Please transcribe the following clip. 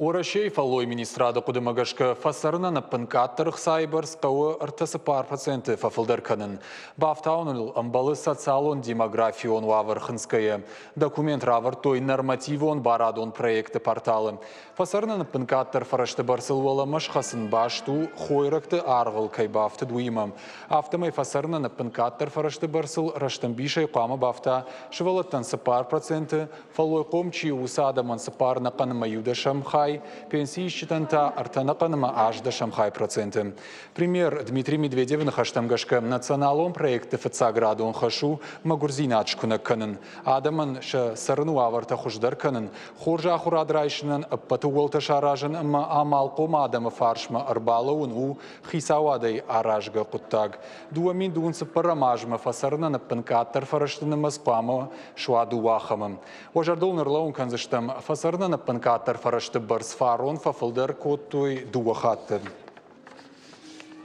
Орашей фалой министрада кудымагашка фасарына напынкаттырық сайбарс қауы ыртасы пар проценты фафылдар канын. Бафтауныл амбалы социалон демографион вавархынская. Документ равар той нормативон барадон проекты порталы. Фасарына напынкаттыр фарашты барсылвала машхасын башту хойракты арғыл кайбафты дуимам. Автомай фасарына напынкаттыр фарашты барсыл раштамбишай қамы бафта шывалаттан сапар проценты фалой комчи усадаман сапар нақаныма юдашам пенсии считанта артанаканыма аж до шамхай проценты. Пример Дмитрий Медведев на хаштамгашка националом проекты фацаградон хашу магурзиначку на канен. Адаман ша сарну аварта хуждар канен. Хоржа хурадрайшнан патуолта шаражен амалком адама фаршма арбалаун у хисавадай аражга куттаг. Дуамин дунца парамажма фасарна на панкаттар фараштана маспама шуаду вахамам. Ожардол нерлаун канзаштам фасарна на панкаттар фарашты барсфарон фафылдар коттой дуахаттын.